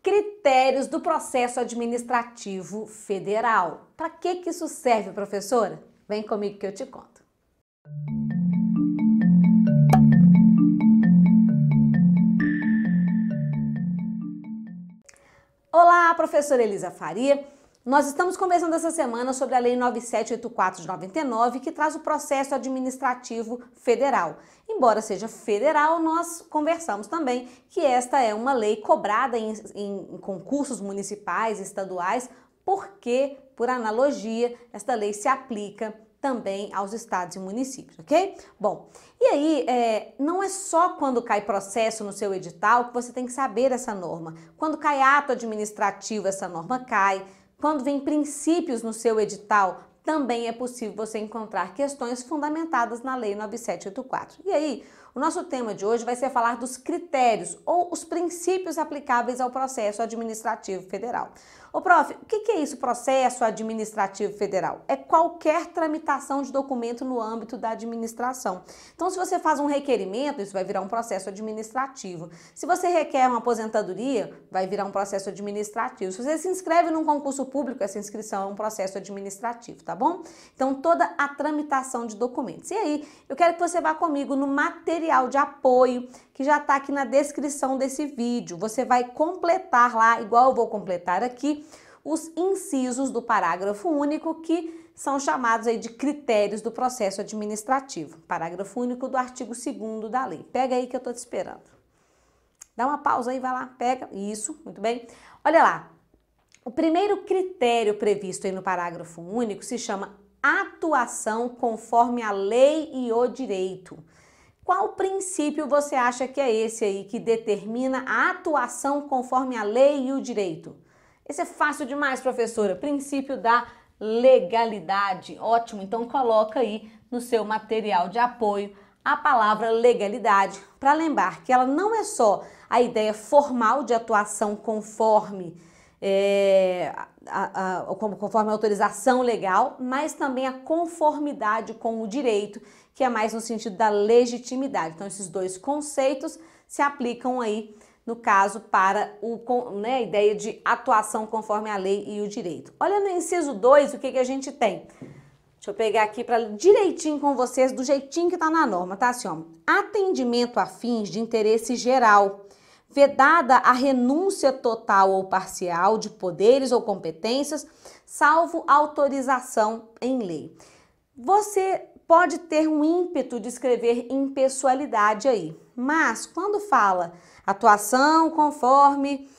Critérios do processo administrativo federal. Para que isso serve, professora? Vem comigo que eu te conto. Olá, professora Elisa Faria. Nós estamos conversando essa semana sobre a Lei 9784 de 99, que traz o processo administrativo federal. Embora seja federal, nós conversamos também que esta é uma lei cobrada em concursos municipais e estaduais, porque, por analogia, esta lei se aplica também aos estados e municípios, ok? Bom, e aí, não é só quando cai processo no seu edital que você tem que saber essa norma. Quando cai ato administrativo, essa norma cai. Quando vem princípios no seu edital, também é possível você encontrar questões fundamentadas na Lei 9784. E aí, o nosso tema de hoje vai ser falar dos critérios ou os princípios aplicáveis ao processo administrativo federal. Ô, prof, o que é isso, processo administrativo federal? É qualquer tramitação de documento no âmbito da administração. Então, se você faz um requerimento, isso vai virar um processo administrativo. Se você requer uma aposentadoria, vai virar um processo administrativo. Se você se inscreve num concurso público, essa inscrição é um processo administrativo, tá bom? Então, toda a tramitação de documentos. E aí, eu quero que você vá comigo no material de apoio, que já está aqui na descrição desse vídeo. Você vai completar lá, igual eu vou completar aqui, os incisos do parágrafo único, que são chamados aí de critérios do processo administrativo. Parágrafo único do artigo 2º da lei. Pega aí que eu tô te esperando. Dá uma pausa aí, vai lá, pega. Isso, muito bem. Olha lá, o primeiro critério previsto aí no parágrafo único se chama atuação conforme a lei e o direito. Qual princípio você acha que é esse aí que determina a atuação conforme a lei e o direito? Esse é fácil demais, professora. Princípio da legalidade. Ótimo, então coloca aí no seu material de apoio a palavra legalidade, para lembrar que ela não é só a ideia formal de atuação conforme conforme a autorização legal, mas também a conformidade com o direito, que é mais no sentido da legitimidade. Então, esses dois conceitos se aplicam aí, no caso, para a ideia de atuação conforme a lei e o direito. Olha no inciso 2 o que a gente tem. Deixa eu pegar aqui para direitinho com vocês, do jeitinho que está na norma, tá? Assim, ó, atendimento a fins de interesse geral, vedada a renúncia total ou parcial de poderes ou competências, salvo autorização em lei. Você pode ter um ímpeto de escrever impessoalidade aí, mas quando fala atuação conforme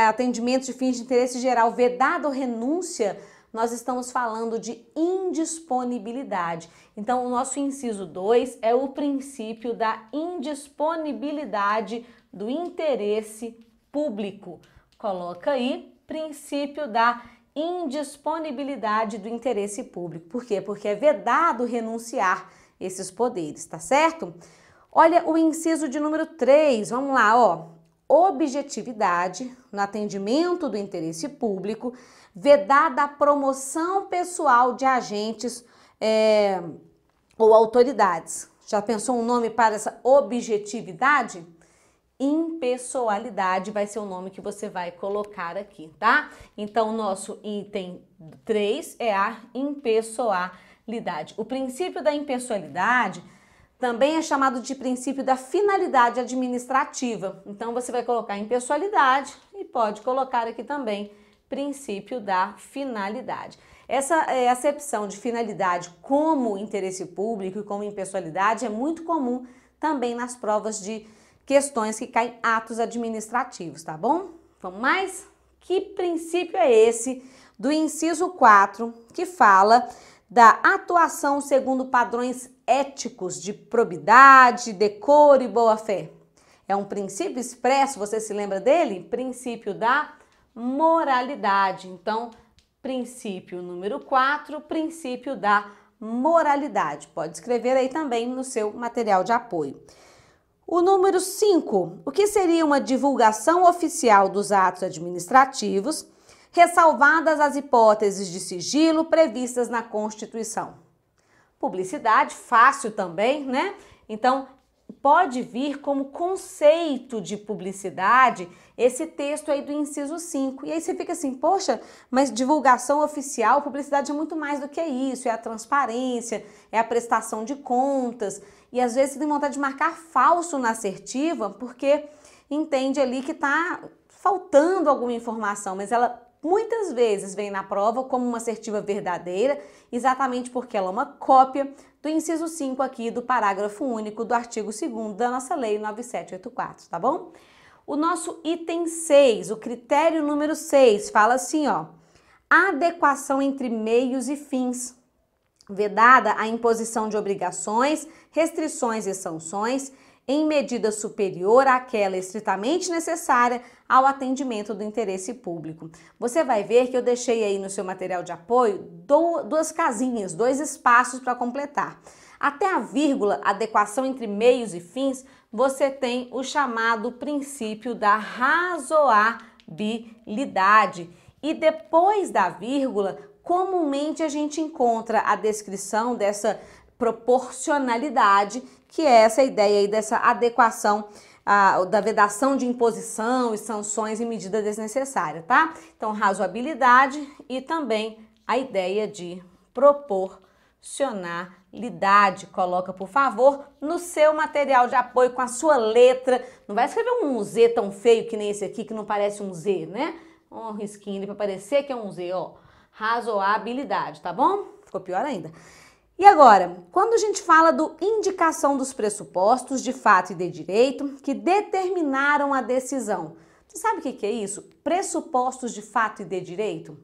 atendimento de fins de interesse geral, vedada ou renúncia, nós estamos falando de indisponibilidade. Então, o nosso inciso 2 é o princípio da indisponibilidade do interesse público. Coloca aí, princípio da indisponibilidade do interesse público. Por quê? Porque é vedado renunciar esses poderes, tá certo? Olha o inciso de número 3, vamos lá, ó. Objetividade no atendimento do interesse público, vedada a promoção pessoal de agentes ou autoridades. Já pensou um nome para essa objetividade? Impessoalidade vai ser o nome que você vai colocar aqui, tá? Então, o nosso item 3 é a impessoalidade. O princípio da impessoalidade também é chamado de princípio da finalidade administrativa. Então, você vai colocar impessoalidade e pode colocar aqui também princípio da finalidade. Essa acepção de finalidade como interesse público e como impessoalidade é muito comum também nas provas de questões que caem atos administrativos, tá bom? Vamos mais? Que princípio é esse do inciso 4 que fala da atuação segundo padrões éticos de probidade, decoro e boa-fé? É um princípio expresso, você se lembra dele? Princípio da moralidade. Então, princípio número 4, princípio da moralidade. Pode escrever aí também no seu material de apoio. O número 5, o que seria uma divulgação oficial dos atos administrativos, ressalvadas as hipóteses de sigilo previstas na Constituição. Publicidade, fácil também, né? Então, pode vir como conceito de publicidade esse texto aí do inciso 5. E aí você fica assim, poxa, mas divulgação oficial, publicidade é muito mais do que isso, é a transparência, é a prestação de contas. E às vezes você tem vontade de marcar falso na assertiva porque entende ali que está faltando alguma informação, mas ela muitas vezes vem na prova como uma assertiva verdadeira, exatamente porque ela é uma cópia do inciso 5 aqui do parágrafo único do artigo 2º da nossa lei 9784, tá bom? O nosso item 6, o critério número 6, fala assim, ó, adequação entre meios e fins, vedada a imposição de obrigações, restrições e sanções em medida superior àquela estritamente necessária ao atendimento do interesse público. Você vai ver que eu deixei aí no seu material de apoio duas casinhas, 2 espaços para completar. Até a vírgula, adequação entre meios e fins, você tem o chamado princípio da razoabilidade. E depois da vírgula, comumente a gente encontra a descrição dessa proporcionalidade, que é essa ideia aí dessa adequação, da vedação de imposição e sanções em medida desnecessária, tá? Então, razoabilidade e também a ideia de proporcionalidade. Coloca, por favor, no seu material de apoio com a sua letra. Não vai escrever um Z tão feio que nem esse aqui, que não parece um Z, né? Um risquinho ali para parecer que é um Z, ó. Razoabilidade, tá bom? Ficou pior ainda. E agora, quando a gente fala do indicação dos pressupostos de fato e de direito que determinaram a decisão, você sabe o que é isso? Pressupostos de fato e de direito?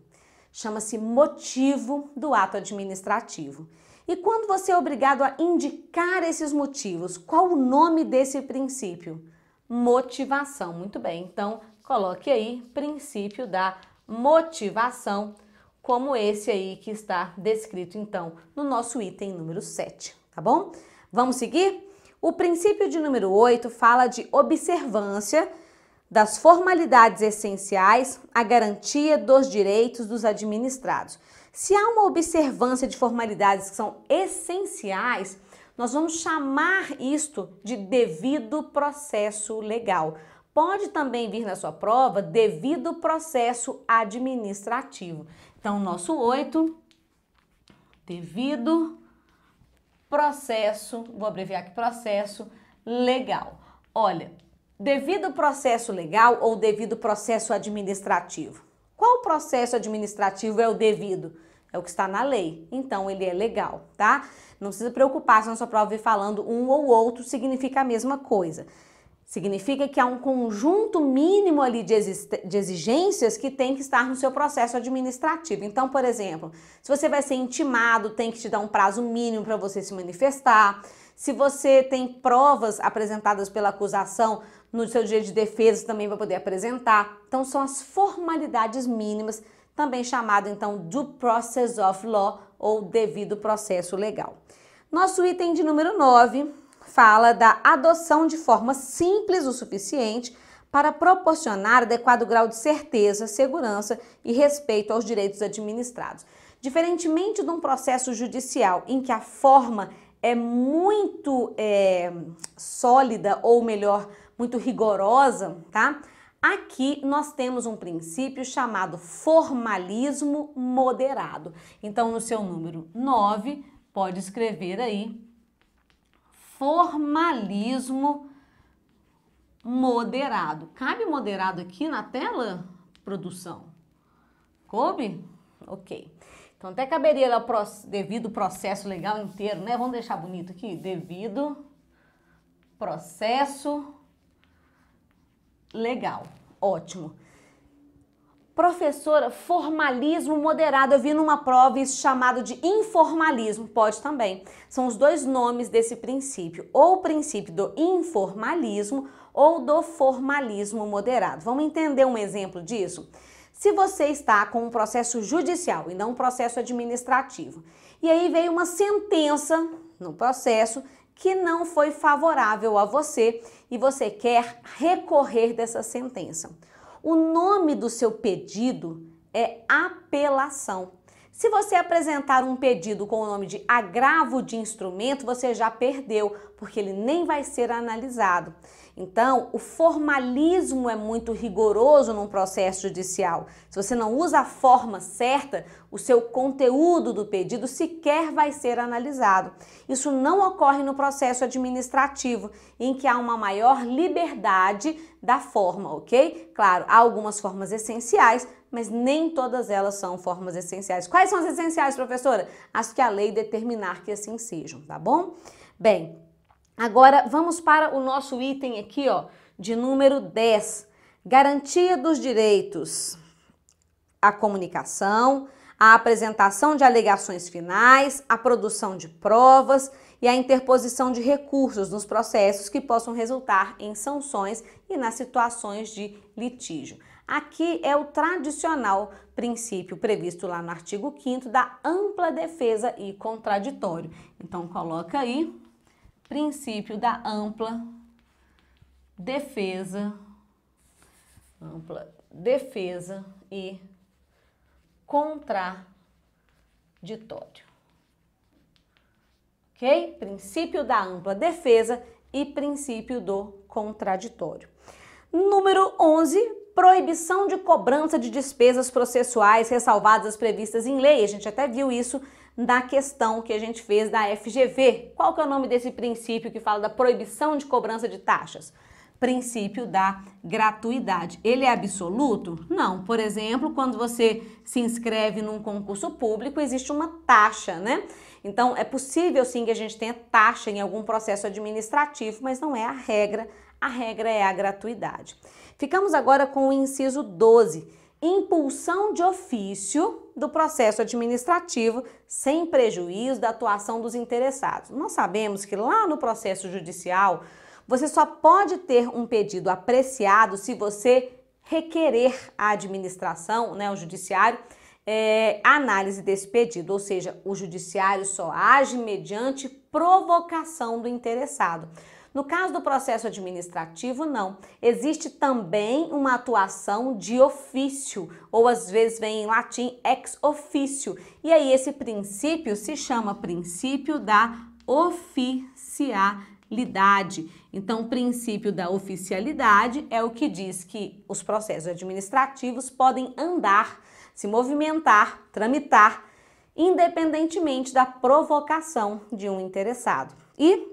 Chama-se motivo do ato administrativo. E quando você é obrigado a indicar esses motivos, qual o nome desse princípio? Motivação. Muito bem, então coloque aí princípio da motivação, como esse aí que está descrito, então, no nosso item número 7, tá bom? Vamos seguir? O princípio de número 8 fala de observância das formalidades essenciais à garantia dos direitos dos administrados. Se há uma observância de formalidades que são essenciais, nós vamos chamar isto de devido processo legal. Pode também vir na sua prova devido processo administrativo. Então, nosso 8, devido processo, vou abreviar aqui, processo legal. Olha, devido processo legal ou devido processo administrativo? Qual processo administrativo é o devido? É o que está na lei, então ele é legal, tá? Não precisa preocupar se na sua prova vir falando um ou outro, significa a mesma coisa. Significa que há um conjunto mínimo ali de exigências que tem que estar no seu processo administrativo. Então, por exemplo, se você vai ser intimado, tem que te dar um prazo mínimo para você se manifestar. Se você tem provas apresentadas pela acusação, no seu direito de defesa também vai poder apresentar. Então, são as formalidades mínimas, também chamado, então, due process of law ou devido processo legal. Nosso item de número 9 fala da adoção de forma simples o suficiente para proporcionar adequado grau de certeza, segurança e respeito aos direitos administrados. Diferentemente de um processo judicial em que a forma é muito sólida, ou melhor, muito rigorosa, tá? Aqui nós temos um princípio chamado formalismo moderado. Então, no seu número 9, pode escrever aí formalismo moderado. Cabe moderado aqui na tela, produção? Coube? Ok. Então, até caberia lá devido processo legal inteiro, né? Vamos deixar bonito aqui. Devido processo legal. Ótimo. Professora, formalismo moderado, eu vi numa prova isso chamado de informalismo, pode também. São os dois nomes desse princípio, ou o princípio do informalismo ou do formalismo moderado. Vamos entender um exemplo disso? Se você está com um processo judicial e não um processo administrativo, e aí veio uma sentença no processo que não foi favorável a você e você quer recorrer dessa sentença. O nome do seu pedido é apelação. Se você apresentar um pedido com o nome de agravo de instrumento, você já perdeu, porque ele nem vai ser analisado. Então, o formalismo é muito rigoroso num processo judicial. Se você não usa a forma certa, o seu conteúdo do pedido sequer vai ser analisado. Isso não ocorre no processo administrativo, em que há uma maior liberdade da forma, ok? Claro, há algumas formas essenciais, mas nem todas elas são formas essenciais. Quais são as essenciais, professora? As que a lei determinar que assim sejam, tá bom? Bem, agora vamos para o nosso item aqui, ó, de número 10. Garantia dos direitos à comunicação, a apresentação de alegações finais, a produção de provas e a interposição de recursos nos processos que possam resultar em sanções e nas situações de litígio. Aqui é o tradicional princípio previsto lá no artigo 5º da ampla defesa e contraditório. Então, coloca aí, princípio da ampla defesa e contraditório. Ok? Princípio da ampla defesa e princípio do contraditório. Número 11. Proibição de cobrança de despesas processuais ressalvadas as previstas em lei. A gente até viu isso na questão que a gente fez da FGV. Qual que é o nome desse princípio que fala da proibição de cobrança de taxas? Princípio da gratuidade. Ele é absoluto? Não. Por exemplo, quando você se inscreve num concurso público, existe uma taxa, né? Então, é possível sim que a gente tenha taxa em algum processo administrativo, mas não é a regra. A regra é a gratuidade. Ficamos agora com o inciso 12, impulsão de ofício do processo administrativo sem prejuízo da atuação dos interessados. Nós sabemos que lá no processo judicial, você só pode ter um pedido apreciado se você requerer à administração, né, o judiciário, a análise desse pedido, ou seja, o judiciário só age mediante provocação do interessado. No caso do processo administrativo, não. Existe também uma atuação de ofício, ou às vezes vem em latim ex officio. E aí esse princípio se chama princípio da oficialidade. Então, o princípio da oficialidade é o que diz que os processos administrativos podem andar, se movimentar, tramitar, independentemente da provocação de um interessado. E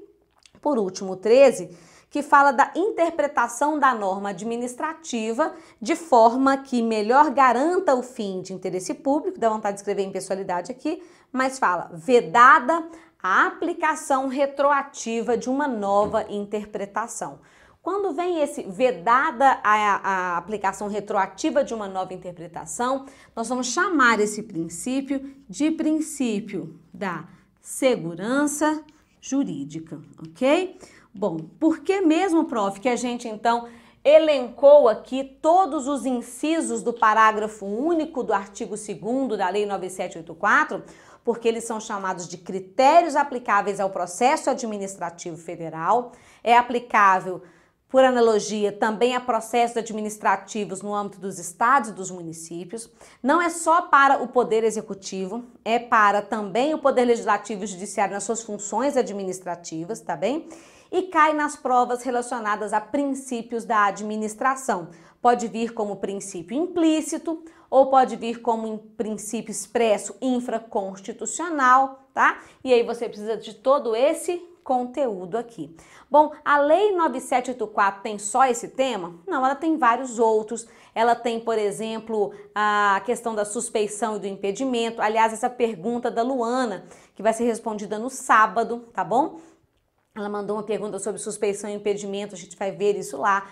por último, 13, que fala da interpretação da norma administrativa de forma que melhor garanta o fim de interesse público, dá vontade de escrever impessoalidade aqui, mas fala vedada a aplicação retroativa de uma nova interpretação. Quando vem esse vedada a aplicação retroativa de uma nova interpretação, nós vamos chamar esse princípio de princípio da segurança jurídica, ok? Bom, por que mesmo, prof, que a gente então elencou aqui todos os incisos do parágrafo único do artigo 2º da Lei 9784? Porque eles são chamados de critérios aplicáveis ao processo administrativo federal, é aplicável por analogia, também há processos administrativos no âmbito dos estados e dos municípios. Não é só para o Poder Executivo, é para também o Poder Legislativo e Judiciário nas suas funções administrativas, tá bem? E cai nas provas relacionadas a princípios da administração. Pode vir como princípio implícito ou pode vir como princípio expresso infraconstitucional, tá? E aí você precisa de todo esse conteúdo aqui. Bom, a Lei 9784 tem só esse tema? Não, ela tem vários outros. Ela tem, por exemplo, a questão da suspeição e do impedimento. Aliás, essa pergunta da Luana, que vai ser respondida no sábado, tá bom? Ela mandou uma pergunta sobre suspeição e impedimento, a gente vai ver isso lá.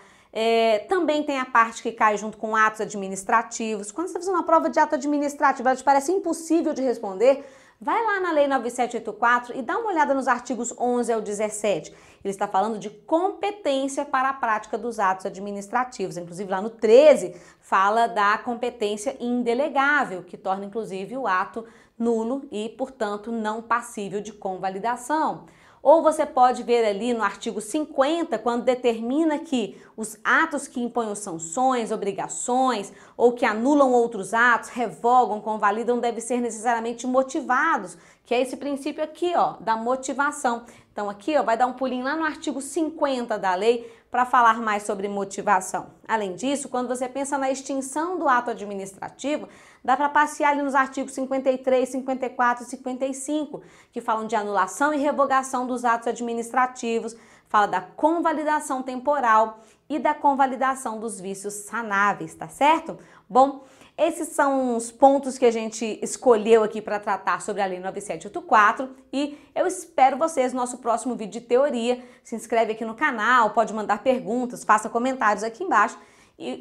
Também tem a parte que cai junto com atos administrativos. Quando você está fazendo uma prova de ato administrativo, ela te parece impossível de responder, vai lá na Lei 9784 e dá uma olhada nos artigos 11 ao 17. Ele está falando de competência para a prática dos atos administrativos. Inclusive, lá no 13, fala da competência indelegável, que torna, inclusive, o ato nulo e, portanto, não passível de convalidação. Ou você pode ver ali no artigo 50, quando determina que os atos que impõem sanções, obrigações ou que anulam outros atos, revogam, convalidam, devem ser necessariamente motivados, que é esse princípio aqui, ó, da motivação. Então aqui, ó, vai dar um pulinho lá no artigo 50 da lei para falar mais sobre motivação. Além disso, quando você pensa na extinção do ato administrativo, dá para passear ali nos artigos 53, 54 e 55, que falam de anulação e revogação dos atos administrativos, fala da convalidação temporal e da convalidação dos vícios sanáveis, tá certo? Bom, esses são os pontos que a gente escolheu aqui para tratar sobre a Lei 9784 e eu espero vocês no nosso próximo vídeo de teoria. Se inscreve aqui no canal, pode mandar perguntas, faça comentários aqui embaixo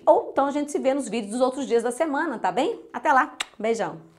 ou então a gente se vê nos vídeos dos outros dias da semana, tá bem? Até lá, beijão!